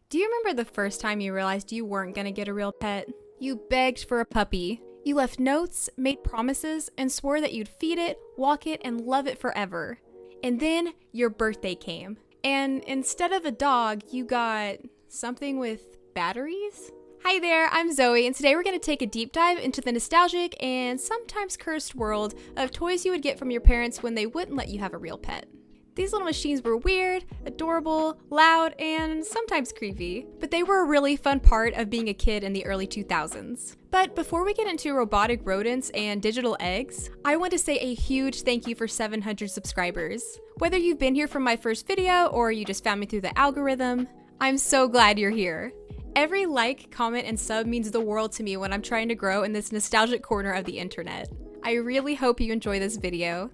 Do you remember the first time you realized you weren't gonna get a real pet? You begged for a puppy. You left notes, made promises, and swore that you'd feed it, walk it, and love it forever. And then your birthday came. And instead of a dog, you got something with batteries? Hi there, I'm Zoe, and today we're going to take a deep dive into the nostalgic and sometimes cursed world of toys you would get from your parents when they wouldn't let you have a real pet. These little machines were weird, adorable, loud, and sometimes creepy, but they were a really fun part of being a kid in the early 2000s. But before we get into robotic rodents and digital eggs, I want to say a huge thank you for 700 subscribers. Whether you've been here from my first video or you just found me through the algorithm, I'm so glad you're here. Every like, comment, and sub means the world to me when I'm trying to grow in this nostalgic corner of the internet. I really hope you enjoy this video.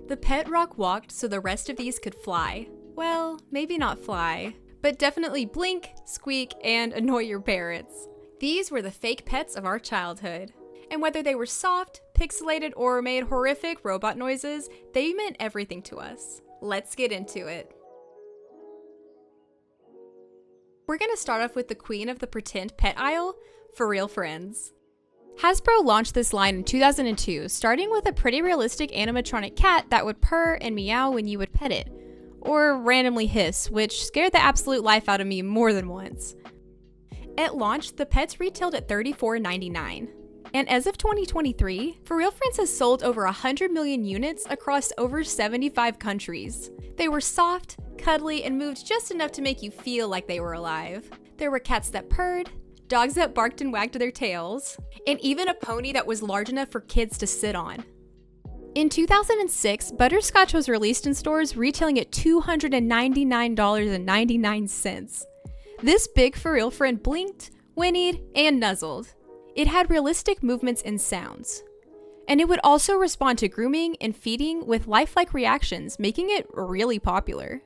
The pet rock walked so the rest of these could fly. Well, maybe not fly, but definitely blink, squeak, and annoy your parents. These were the fake pets of our childhood. And whether they were soft, pixelated, or made horrific robot noises, they meant everything to us. Let's get into it. We're gonna start off with the queen of the pretend pet aisle, FurReal Friends. Hasbro launched this line in 2002, starting with a pretty realistic animatronic cat that would purr and meow when you would pet it, or randomly hiss, which scared the absolute life out of me more than once. At launch, the pets retailed at $34.99. And as of 2023, FurReal Friends has sold over 100 million units across over 75 countries. They were soft, cuddly, and moved just enough to make you feel like they were alive. There were cats that purred, dogs that barked and wagged their tails, and even a pony that was large enough for kids to sit on. In 2006, Butterscotch was released in stores retailing at $299.99. This big FurReal friend blinked, whinnied, and nuzzled. It had realistic movements and sounds. And it would also respond to grooming and feeding with lifelike reactions, making it really popular.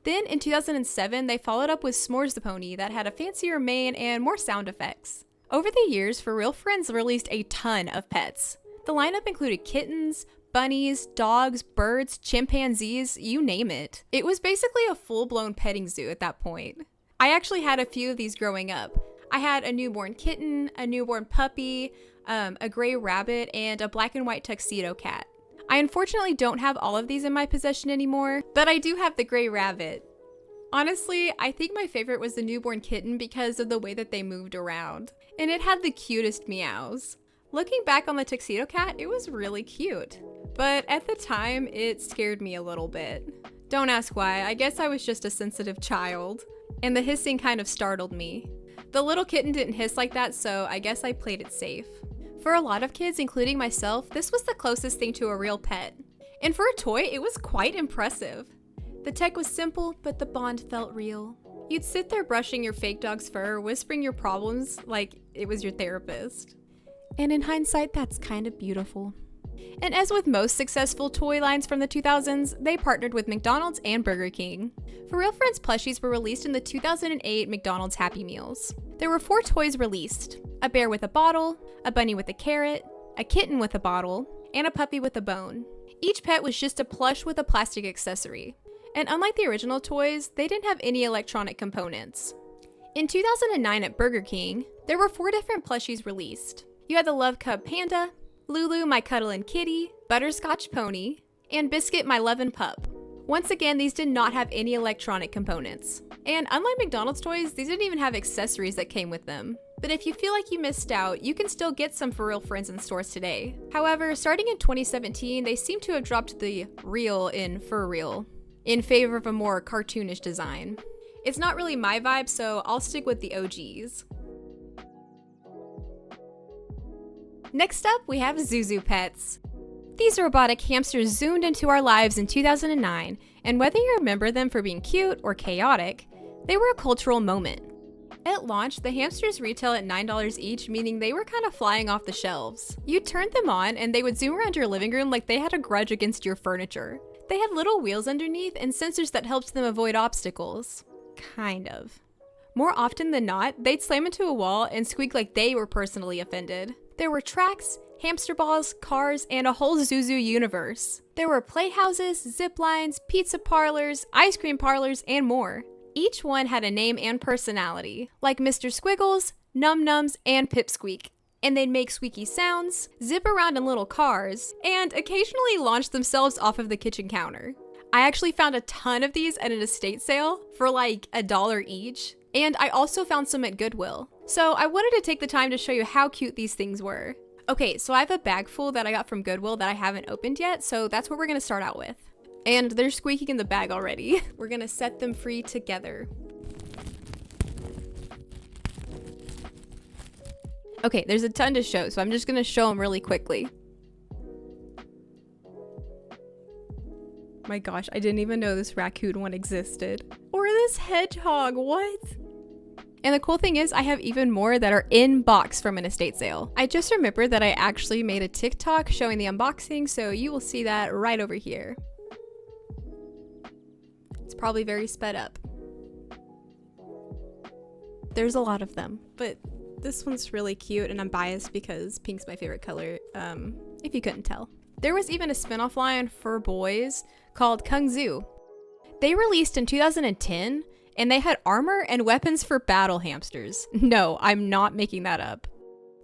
Then in 2007, they followed up with S'mores the Pony that had a fancier mane and more sound effects. Over the years, FurReal Friends released a ton of pets. The lineup included kittens, bunnies, dogs, birds, chimpanzees, you name it. It was basically a full-blown petting zoo at that point. I actually had a few of these growing up. I had a newborn kitten, a newborn puppy, a gray rabbit, and a black and white tuxedo cat. I unfortunately don't have all of these in my possession anymore, but I do have the gray rabbit. Honestly, I think my favorite was the newborn kitten because of the way that they moved around, and it had the cutest meows. Looking back on the tuxedo cat, it was really cute, but at the time, it scared me a little bit. Don't ask why, I guess I was just a sensitive child, and the hissing kind of startled me. The little kitten didn't hiss like that, so I guess I played it safe. For a lot of kids, including myself, this was the closest thing to a real pet. And for a toy, it was quite impressive. The tech was simple, but the bond felt real. You'd sit there brushing your fake dog's fur, whispering your problems like it was your therapist. And in hindsight, that's kind of beautiful. And as with most successful toy lines from the 2000s, they partnered with McDonald's and Burger King. FurReal Friends plushies were released in the 2008 McDonald's Happy Meals. There were 4 toys released: a bear with a bottle, a bunny with a carrot, a kitten with a bottle, and a puppy with a bone. Each pet was just a plush with a plastic accessory. And unlike the original toys, they didn't have any electronic components. In 2009 at Burger King, there were 4 different plushies released. You had the Love Cub Panda, Lulu, my cuddlin' kitty, Butterscotch Pony, and Biscuit, my lovin' pup. Once again, these did not have any electronic components. And unlike McDonald's toys, these didn't even have accessories that came with them. But if you feel like you missed out, you can still get some FurReal Friends in stores today. However, starting in 2017, they seem to have dropped the real in FurReal in favor of a more cartoonish design. It's not really my vibe, so I'll stick with the OGs. Next up, we have Zhu Zhu Pets. These robotic hamsters zoomed into our lives in 2009, and whether you remember them for being cute or chaotic, they were a cultural moment. At launch, the hamsters retail at $9 each, meaning they were kind of flying off the shelves. You turned them on, and they would zoom around your living room like they had a grudge against your furniture. They had little wheels underneath and sensors that helped them avoid obstacles. Kind of. More often than not, they'd slam into a wall and squeak like they were personally offended. There were tracks, hamster balls, cars, and a whole Zhu Zhu universe. There were playhouses, zip lines, pizza parlors, ice cream parlors, and more. Each one had a name and personality, like Mr. Squiggles, Num Nums, and Pipsqueak. And they'd make squeaky sounds, zip around in little cars, and occasionally launch themselves off of the kitchen counter. I actually found a ton of these at an estate sale for like $1 each, and I also found some at Goodwill. So I wanted to take the time to show you how cute these things were. Okay, so I have a bag full that I got from Goodwill that I haven't opened yet, so that's what we're gonna start out with. And they're squeaking in the bag already. We're gonna set them free together. Okay, there's a ton to show, so I'm just gonna show them really quickly. My gosh, I didn't even know this raccoon one existed. Or this hedgehog, what? And the cool thing is I have even more that are in box from an estate sale. I just remembered that I actually made a TikTok showing the unboxing, so you will see that right over here. It's probably very sped up. There's a lot of them, but this one's really cute, and I'm biased because pink's my favorite color, if you couldn't tell. There was even a spin-off line for boys called Kung Zu. They released in 2010, and they had armor and weapons for battle hamsters. No, I'm not making that up.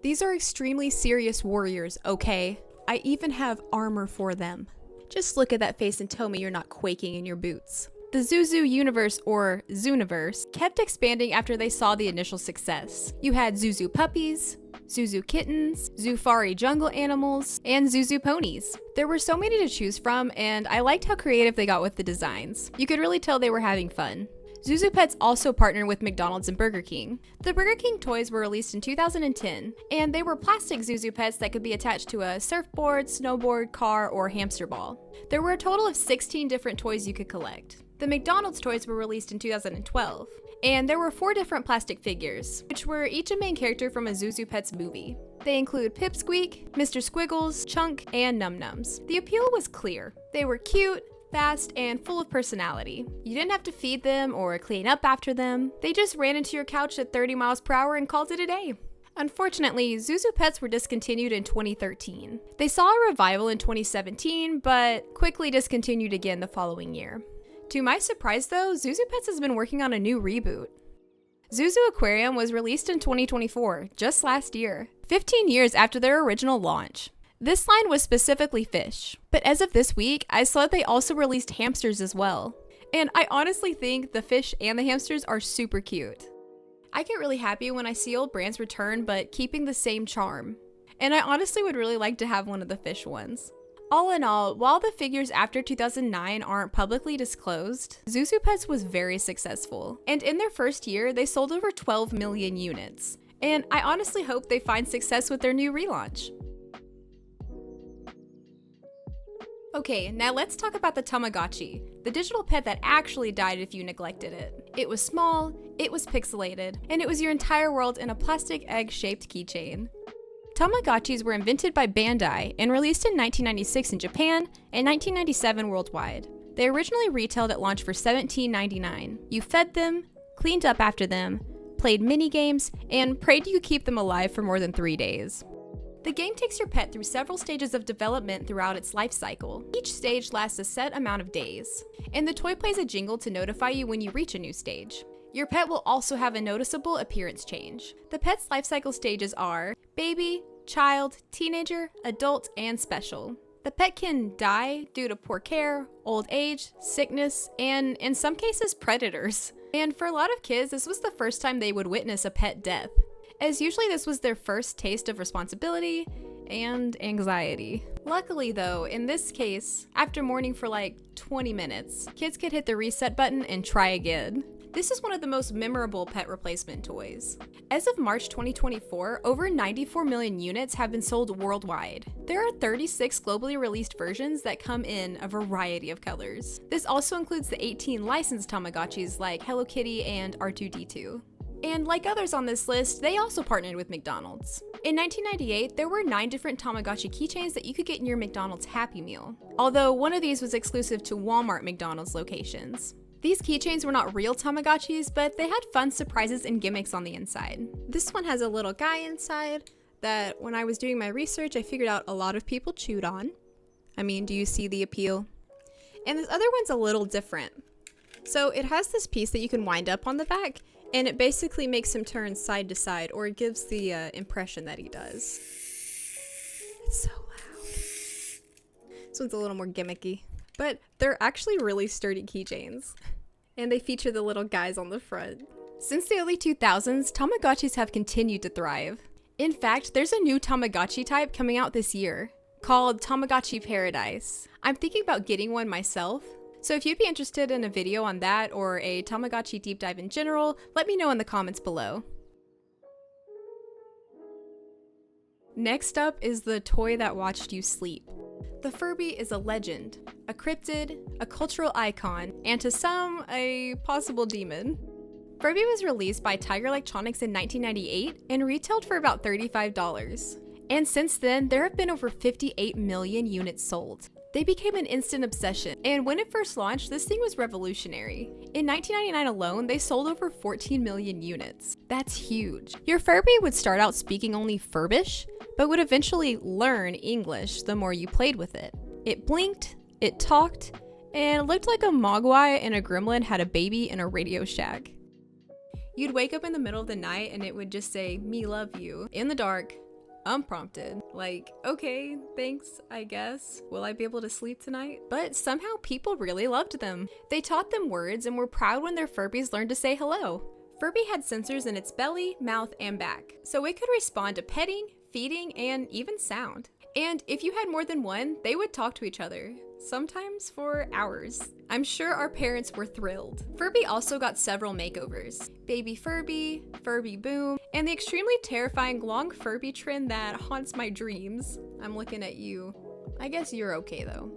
These are extremely serious warriors, okay? I even have armor for them. Just look at that face and tell me you're not quaking in your boots. The Zhu Zhu universe, or Zooniverse, kept expanding after they saw the initial success. You had Zhu Zhu puppies, Zhu Zhu kittens, Zufari jungle animals, and Zhu Zhu ponies. There were so many to choose from, and I liked how creative they got with the designs. You could really tell they were having fun. Zhu Zhu Pets also partnered with McDonald's and Burger King. The Burger King toys were released in 2010, and they were plastic Zhu Zhu Pets that could be attached to a surfboard, snowboard, car, or hamster ball. There were a total of 16 different toys you could collect. The McDonald's toys were released in 2012, and there were 4 different plastic figures, which were each a main character from a Zhu Zhu Pets movie. They include Pipsqueak, Mr. Squiggles, Chunk, and Num Nums. The appeal was clear. They were cute, fast, and full of personality. You didn't have to feed them or clean up after them. They just ran into your couch at 30 miles per hour and called it a day. Unfortunately, Zhu Zhu Pets were discontinued in 2013. They saw a revival in 2017, but quickly discontinued again the following year. To my surprise though, Zhu Zhu Pets has been working on a new reboot. Zhu Zhu Aquarium was released in 2024, just last year, 15 years after their original launch. This line was specifically fish, but as of this week, I saw that they also released hamsters as well. And I honestly think the fish and the hamsters are super cute. I get really happy when I see old brands return but keeping the same charm. And I honestly would really like to have one of the fish ones. All in all, while the figures after 2009 aren't publicly disclosed, Zhu Zhu Pets was very successful. And in their first year, they sold over 12 million units. And I honestly hope they find success with their new relaunch. Okay, now let's talk about the Tamagotchi, the digital pet that actually died if you neglected it. It was small, it was pixelated, and it was your entire world in a plastic egg-shaped keychain. Tamagotchis were invented by Bandai and released in 1996 in Japan and 1997 worldwide. They originally retailed at launch for $17.99. You fed them, cleaned up after them, played mini-games, and prayed you keep them alive for more than 3 days. The game takes your pet through several stages of development throughout its life cycle. Each stage lasts a set amount of days, and the toy plays a jingle to notify you when you reach a new stage. Your pet will also have a noticeable appearance change. The pet's life cycle stages are baby, child, teenager, adult, and special. The pet can die due to poor care, old age, sickness, and in some cases, predators. And for a lot of kids, this was the first time they would witness a pet death, as usually this was their first taste of responsibility and anxiety. Luckily though, in this case, after mourning for like 20 minutes, kids could hit the reset button and try again. This is one of the most memorable pet replacement toys. As of March 2024, over 94 million units have been sold worldwide. There are 36 globally released versions that come in a variety of colors. This also includes the 18 licensed Tamagotchis like Hello Kitty and R2-D2. And like others on this list, they also partnered with McDonald's. In 1998, there were 9 different Tamagotchi keychains that you could get in your McDonald's Happy Meal, although one of these was exclusive to Walmart McDonald's locations. These keychains were not real Tamagotchis, but they had fun surprises and gimmicks on the inside. This one has a little guy inside that when I was doing my research, I figured out a lot of people chewed on. I mean, do you see the appeal? And this other one's a little different. So it has this piece that you can wind up on the back, and it basically makes him turn side to side, or it gives the impression that he does. It's so loud. This one's a little more gimmicky, but they're actually really sturdy keychains, and they feature the little guys on the front. Since the early 2000s, Tamagotchis have continued to thrive. In fact, there's a new Tamagotchi type coming out this year called Tamagotchi Paradise. I'm thinking about getting one myself. So if you'd be interested in a video on that or a Tamagotchi deep dive in general, let me know in the comments below. Next up is the toy that watched you sleep. The Furby is a legend, a cryptid, a cultural icon, and to some, a possible demon. Furby was released by Tiger Electronics in 1998 and retailed for about $35. And since then, there have been over 58 million units sold. They became an instant obsession, and when it first launched, this thing was revolutionary. In 1999 alone, they sold over 14 million units. That's huge. Your Furby would start out speaking only Furbish, but would eventually learn English the more you played with it. It blinked, it talked, and it looked like a Mogwai and a gremlin had a baby in a Radio Shack. You'd wake up in the middle of the night and it would just say, "Me love you," in the dark, unprompted. Like, okay, thanks, I guess. Will I be able to sleep tonight? But somehow people really loved them. They taught them words and were proud when their Furbies learned to say hello. Furby had sensors in its belly, mouth, and back, so it could respond to petting, feeding, and even sound. And if you had more than one, they would talk to each other, sometimes for hours. I'm sure our parents were thrilled. Furby also got several makeovers. Baby Furby, Furby Boom, and the extremely terrifying long Furby trend that haunts my dreams. I'm looking at you. I guess you're okay though.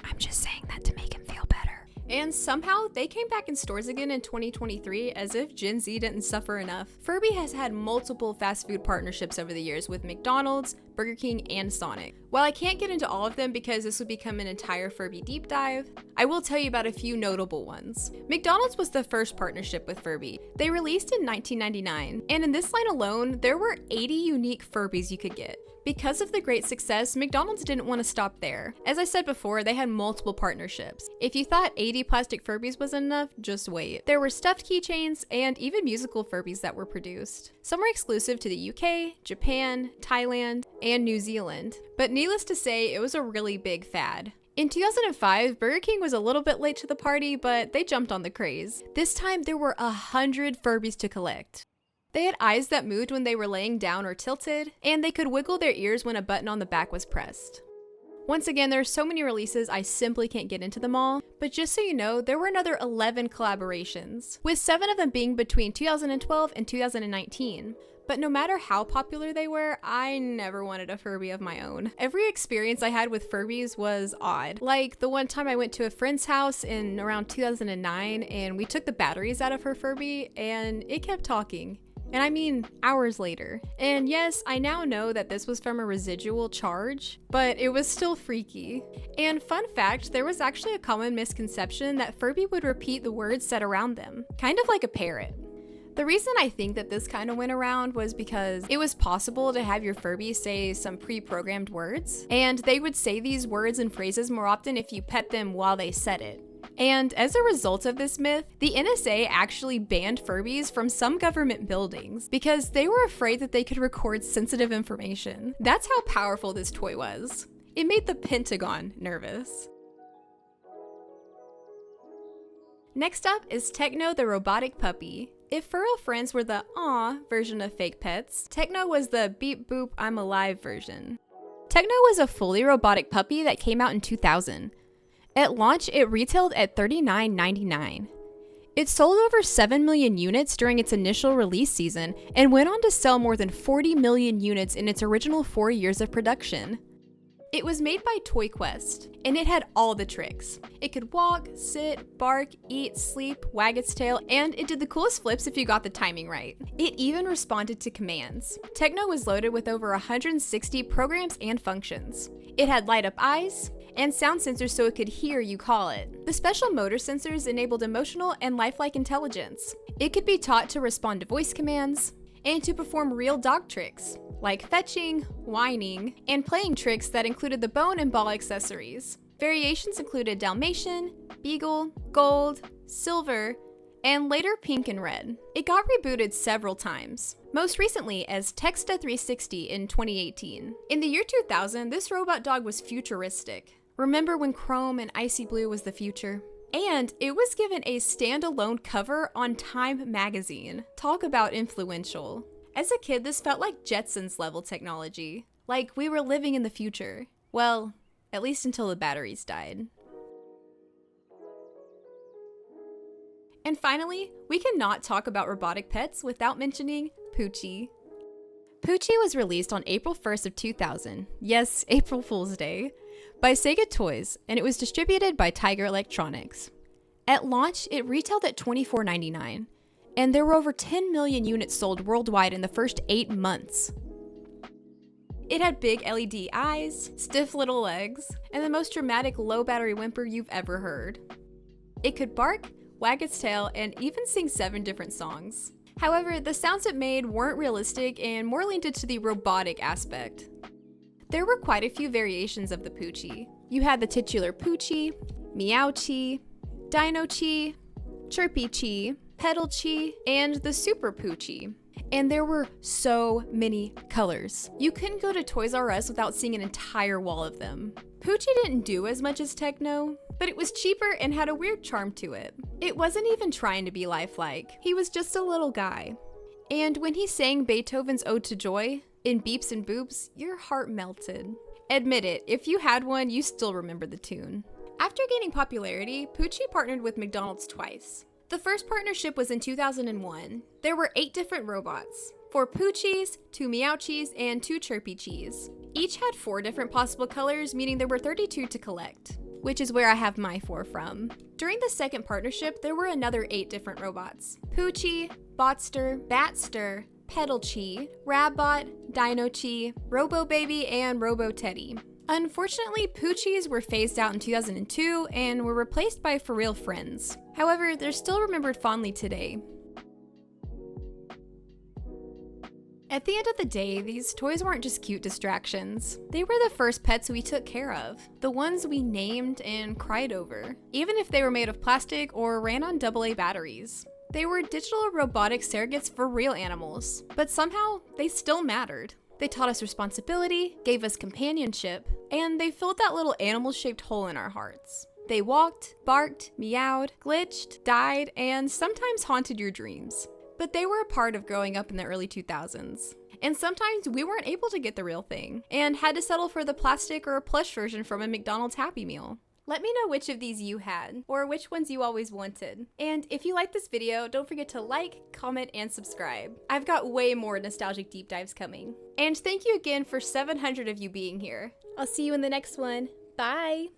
I'm just saying that to make him feel better. And somehow, they came back in stores again in 2023 as if Gen Z didn't suffer enough. Furby has had multiple fast food partnerships over the years with McDonald's, Burger King, and Sonic. While I can't get into all of them because this would become an entire Furby deep dive, I will tell you about a few notable ones. McDonald's was the first partnership with Furby. They released in 1999, and in this line alone, there were 80 unique Furbies you could get. Because of the great success, McDonald's didn't want to stop there. As I said before, they had multiple partnerships. If you thought 80 plastic Furbies was enough, just wait. There were stuffed keychains and even musical Furbies that were produced. Some were exclusive to the UK, Japan, Thailand, and New Zealand. But needless to say, it was a really big fad. In 2005, Burger King was a little bit late to the party, but they jumped on the craze. This time, there were 100 Furbies to collect. They had eyes that moved when they were laying down or tilted, and they could wiggle their ears when a button on the back was pressed. Once again, there are so many releases, I simply can't get into them all, but just so you know, there were another 11 collaborations, with 7 of them being between 2012 and 2019. But no matter how popular they were, I never wanted a Furby of my own. Every experience I had with Furbies was odd. Like the one time I went to a friend's house in around 2009 and we took the batteries out of her Furby and it kept talking. And I mean hours later. And yes, I now know that this was from a residual charge, but it was still freaky. And fun fact, there was actually a common misconception that Furby would repeat the words said around them, kind of like a parrot. The reason I think that this kind of went around was because it was possible to have your Furby say some pre-programmed words, and they would say these words and phrases more often if you pet them while they said it. And as a result of this myth, the NSA actually banned Furbies from some government buildings because they were afraid that they could record sensitive information. That's how powerful this toy was. It made the Pentagon nervous. Next up is Tekno the Robotic Puppy. If FurReal Friends were the "aw" version of fake pets, Tekno was the "beep boop I'm alive" version. Tekno was a fully robotic puppy that came out in 2000. At launch, it retailed at $39.99. It sold over 7 million units during its initial release season and went on to sell more than 40 million units in its original 4 years of production. It was made by ToyQuest, and it had all the tricks. It could walk, sit, bark, eat, sleep, wag its tail, and it did the coolest flips if you got the timing right. It even responded to commands. Tekno was loaded with over 160 programs and functions. It had light-up eyes and sound sensors so it could hear you call it. The special motor sensors enabled emotional and lifelike intelligence. It could be taught to respond to voice commands and to perform real dog tricks. like fetching, whining, and playing tricks that included the bone and ball accessories. Variations included Dalmatian, Beagle, Gold, Silver, and later Pink and Red. It got rebooted several times, most recently as Texta 360 in 2018. In the year 2000, this robot dog was futuristic. Remember when Chrome and Icy Blue was the future? And it was given a standalone cover on Time magazine. Talk about influential. As a kid, this felt like Jetsons level technology. Like we were living in the future. Well, at least until the batteries died. And finally, we cannot talk about robotic pets without mentioning Poo-Chi. Poo-Chi was released on April 1st of 2000, yes, April Fool's Day, by Sega Toys, and it was distributed by Tiger Electronics. At launch, it retailed at $24.99, and there were over 10 million units sold worldwide in the first 8 months. It had big LED eyes, stiff little legs, and the most dramatic low battery whimper you've ever heard. It could bark, wag its tail, and even sing 7 different songs. However, the sounds it made weren't realistic and more leaned into the robotic aspect. There were quite a few variations of the Poo-Chi. You had the titular Poo-Chi, Meow-Chi, Dino-Chi, Chirpy-Chi, Pedal-Chi, and the Super Poo-Chi. And there were so many colors. You couldn't go to Toys R Us without seeing an entire wall of them. Poo-Chi didn't do as much as Tekno, but it was cheaper and had a weird charm to it. It wasn't even trying to be lifelike. He was just a little guy. And when he sang Beethoven's Ode to Joy in Beeps and Boops, your heart melted. Admit it, if you had one, you still remember the tune. After gaining popularity, Poo-Chi partnered with McDonald's twice. The first partnership was in 2001. There were 8 different robots, 4 Poo-Chis, 2 Meow-Chis, and 2 Chirpy-Chis. Each had 4 different possible colors, meaning there were 32 to collect, which is where I have my 4 from. During the second partnership, there were another 8 different robots: Poo-Chi, Botster, Batster, Pedal-Chi, Rabbot, Dino-Chi, Robo-Baby, and Robo-Teddy. Unfortunately, Poo-Chis were phased out in 2002 and were replaced by FurReal Friends. However, they're still remembered fondly today. At the end of the day, these toys weren't just cute distractions. They were the first pets we took care of, the ones we named and cried over, even if they were made of plastic or ran on AA batteries. They were digital robotic surrogates for real animals, but somehow they still mattered. They taught us responsibility, gave us companionship, and they filled that little animal-shaped hole in our hearts. They walked, barked, meowed, glitched, died, and sometimes haunted your dreams. But they were a part of growing up in the early 2000s. And sometimes we weren't able to get the real thing, and had to settle for the plastic or plush version from a McDonald's Happy Meal. Let me know which of these you had, or which ones you always wanted. And if you liked this video, don't forget to like, comment, and subscribe. I've got way more nostalgic deep dives coming. And thank you again for 700 of you being here. I'll see you in the next one. Bye!